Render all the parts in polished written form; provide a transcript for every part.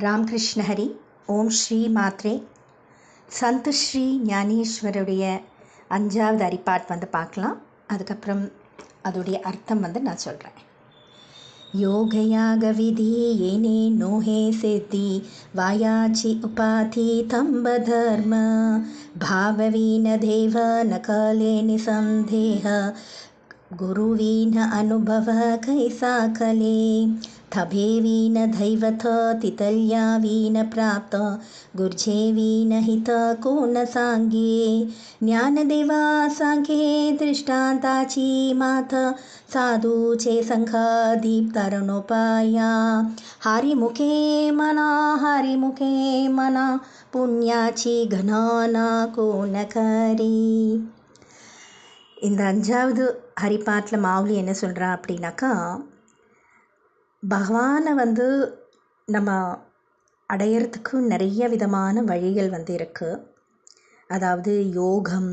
ராமகிருஷ்ண ஹரி. ஓம் ஸ்ரீ மாத்ரே. சந்த் ஸ்ரீ ஞானேஸ்வருடைய 5வது அரிப்பாட் பார்க்கலாம். அதுக்கப்புறம் அதோடைய அர்த்தம் நான் சொல்கிறேன். யோகயாக விதி ஏனே நோஹே சித்தி வாயாச்சி உபாதி தம்ப தர்ம ಭಾವವೀನ ದೇವ ನ ಕಾಲೇ ನಿಸಂದೇಹ ಗುರುವೀನ ಅನುಭವ ಕೈಸಾ ಕಲೆ ತಭೇವೀನ ದೈವಥ ತಿತಲ್ಯಾವೀನ ಪ್ರಾಪ್ತ ಗುರ್ಜೇವೀನ ಹಿತ ಕೋನ ಸಾಂಗ್ಯೇ ಜ್ಞಾನದೇವ ಸಾಂಖ್ಯೇ ದೃಷ್ಟಾಂತಾಚಿ ಮಾತ ಸಾಧೂಚೆ ಸಂಘಾದೀಪ್ ತರುಣೋಪಾಯ ಹರಿಮುಖೇ ಮನ புண்ணியாச்சி கனானா கோனகரி. இந்த 5வது ஹரிபாட்டில் மாவுலி என்ன சொல்கிறா அப்படின்னாக்கா, பகவானை நம்ம அடையிறதுக்கு நிறைய விதமான வழிகள் இருக்குது. அதாவது யோகம்,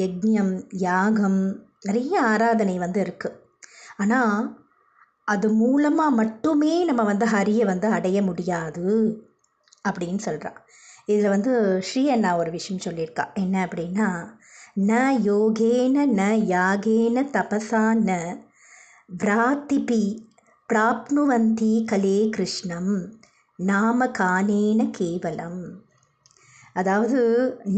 யஜ்ஞம், யாகம், நிறைய ஆராதனை இருக்குது. ஆனால் அது மூலமாக மட்டுமே நம்ம ஹரியை அடைய முடியாது அப்படின்னு சொல்கிறா. இதில் ஸ்ரீ அண்ணா ஒரு விஷயம் சொல்லியிருக்கா. என்ன அப்படின்னா, ந யோகேன ந யாகேன தபசா ந விராத்திபி பிராப்னுவந்தி கலே கிருஷ்ணம் நாம கானேன கேவலம். அதாவது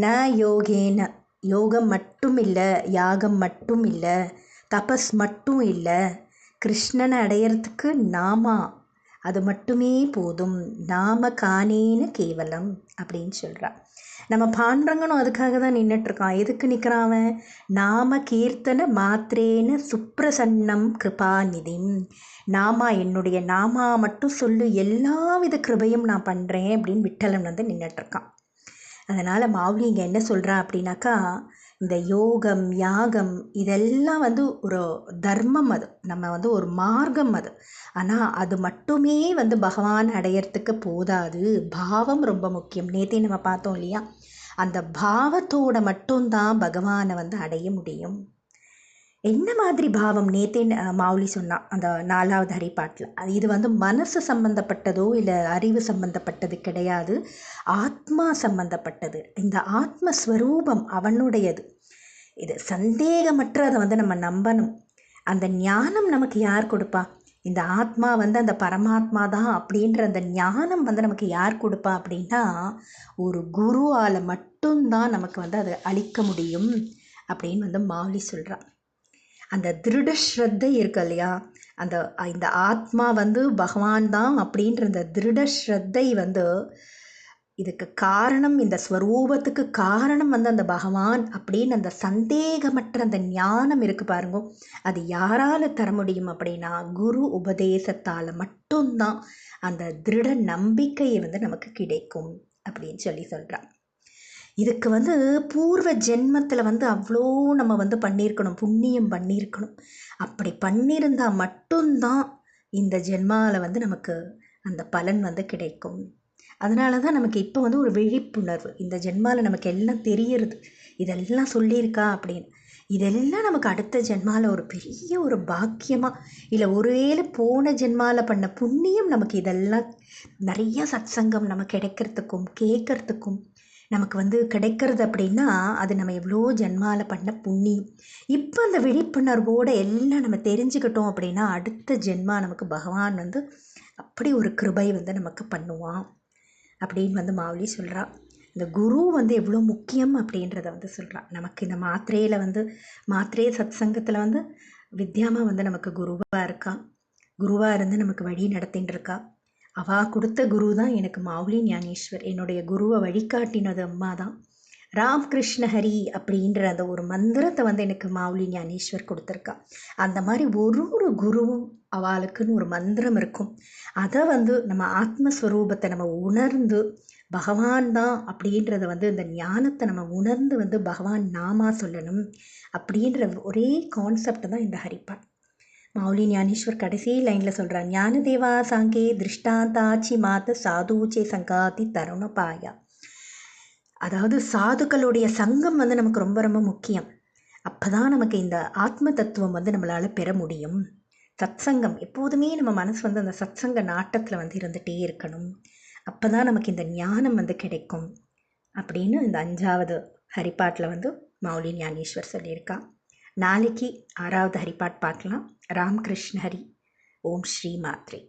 ந யோகேன, யோகம் மட்டும் இல்லை, யாகம் மட்டும் இல்லை, தபஸ் மட்டும் இல்லை, கிருஷ்ணனை அடையிறதுக்கு நாமா அது மட்டுமே போதும். நாம காணேன கேவலம் அப்படின்னு சொல்கிறா. நம்ம பாண்டரங்கனும் அதுக்காக தான் நின்றுட்டுருக்கான். எதுக்கு நிற்கிறான் அவன்? நாம கீர்த்தன மாத்திரேன சுப்ரசன்னம் கிருபாநிதிம். நாமா, என்னுடைய நாமா மட்டும் சொல்லு, எல்லா வித கிருபையும் நான் பண்ணுறேன் அப்படின்னு விட்டலன் நின்றுட்டுருக்கான். அதனால் மாவுலி இங்கே என்ன சொல்கிறா அப்படின்னாக்கா, இந்த யோகம், யாகம் இதெல்லாம் ஒரு தர்மம், அது நம்ம ஒரு மார்க்கம் அது. ஆனால் அது மட்டுமே பகவான் அடையிறதுக்கு போதாது. பாவம் ரொம்ப முக்கியம். நேற்றே நம்ம பார்த்தோம் இல்லையா, அந்த பாவத்தோடு மட்டும்தான் பகவானை அடைய முடியும். என்ன மாதிரி பாவம்? நேற்றே மாவுலி சொன்னான் அந்த 4வது ஹரிபாட்டில். இது மனசு சம்பந்தப்பட்டதோ இல்லை அறிவு சம்பந்தப்பட்டது கிடையாது, ஆத்மா சம்பந்தப்பட்டது. இந்த ஆத்மஸ்வரூபம் அவனுடையது. இது சந்தேகமற்ற அதை நம்ம நம்பணும். அந்த ஞானம் நமக்கு யார் கொடுப்பா? இந்த ஆத்மா அந்த பரமாத்மா தான் அப்படின்ற அந்த ஞானம் நமக்கு யார் கொடுப்பா அப்படின்னா, ஒரு குருவால் மட்டும்தான் நமக்கு அதை அளிக்க முடியும் அப்படின்னு மாவுலி சொல்கிறான். அந்த திருட ஸ்ரத்தை இருக்கு இல்லையா, இந்த ஆத்மா பகவான் தான் அப்படின்ற அந்த திருட ஸ்ரத்தை இதுக்கு காரணம், இந்த ஸ்வரூபத்துக்கு காரணம் அந்த பகவான் அப்படின்னு அந்த சந்தேகமற்ற அந்த ஞானம் இருக்குது பாருங்க. அது யாரால் தர முடியும் அப்படின்னா, குரு உபதேசத்தால் மட்டும்தான் அந்த திருட நம்பிக்கையை நமக்கு கிடைக்கும் அப்படின்னு சொல்கிறான். இதுக்கு பூர்வ ஜென்மத்தில் அவ்வளோ நம்ம பண்ணியிருக்கணும், புண்ணியம் பண்ணியிருக்கணும். அப்படி பண்ணியிருந்தால் மட்டும்தான் இந்த ஜென்மாவில் நமக்கு அந்த பலன் கிடைக்கும். அதனால தான் நமக்கு இப்போ ஒரு விழிப்புணர்வு. இந்த ஜென்மாவில் நமக்கு எல்லாம் தெரியுறது, இதெல்லாம் சொல்லியிருக்கா அப்படின்னு. இதெல்லாம் நமக்கு அடுத்த ஜென்மாவில் ஒரு பெரிய ஒரு பாக்கியமாக, இல்லை ஒருவேளை போன ஜென்மாவில் பண்ண புண்ணியம் நமக்கு இதெல்லாம் நிறைய சத்சங்கம் நம்ம கிடைக்கிறதுக்கும் கேட்கறதுக்கும் நமக்கு கிடைக்கிறது அப்படின்னா, அது நம்ம எவ்வளோ ஜென்மாவில் பண்ண புண்ணியம். இப்போ அந்த விழிப்புணர்வோடு எல்லாம் நம்ம தெரிஞ்சுக்கிட்டோம் அப்படின்னா, அடுத்த ஜென்மா நமக்கு பகவான் அப்படி ஒரு கிருபை நமக்கு பண்ணுவான் அப்படின்னு மாவுலி சொல்கிறா. இந்த குரு எவ்வளோ முக்கியம் அப்படின்றத சொல்கிறா. நமக்கு இந்த மாத்திரையில் மாத்திரை சத் சங்கத்தில் வித்யாமா நமக்கு குருவாக இருக்கா. குருவாக இருந்து நமக்கு வழி நடத்தின்னு இருக்கா. அவள் கொடுத்த குரு தான் எனக்கு மாவுலி ஞானேஸ்வர். என்னுடைய குருவை வழிகாட்டினது அம்மா தான். ராமகிருஷ்ண ஹரி அப்படின்ற அந்த ஒரு மந்திரத்தை எனக்கு மாவுலி ஞானேஸ்வர் கொடுத்துருக்கா. அந்த மாதிரி ஒரு குருவும் அவளுக்குன்னு ஒரு மந்திரம் இருக்கும். அதை நம்ம ஆத்மஸ்வரூபத்தை நம்ம உணர்ந்து பகவான் தான் அப்படின்றத இந்த ஞானத்தை நம்ம உணர்ந்து பகவான் நாமா சொல்லணும் அப்படின்ற ஒரே கான்செப்ட் தான் இந்த ஹரிபாட். மாவுலி ஞானேஸ்வர் கடைசி லைனில் சொல்கிறார், ஞானதேவா சாங்கே திருஷ்டாந்தாச்சி மாத்த சாதுச்சே சங்காதி தருணபாயா. அதாவது சாதுக்களுடைய சங்கம் நமக்கு ரொம்ப ரொம்ப முக்கியம். அப்போ தான் நமக்கு இந்த ஆத்ம தத்துவம் நம்மளால் பெற முடியும். சத்சங்கம் எப்போதுமே நம்ம மனசு அந்த சத்சங்க நாட்டத்தில் இருந்துகிட்டே இருக்கணும். அப்போ தான் நமக்கு இந்த ஞானம் வந்து கிடைக்கும் அப்படின்னு இந்த 5வது ஹரிப்பாட்டில் வந்து மௌலி ஞானேஸ்வர் சொல்லியிருக்கா. நாளைக்கு 6வது ஹரிப்பாட் பார்க்கலாம். ராமகிருஷ்ண ஹரி. ஓம் ஸ்ரீ மாத்ரே.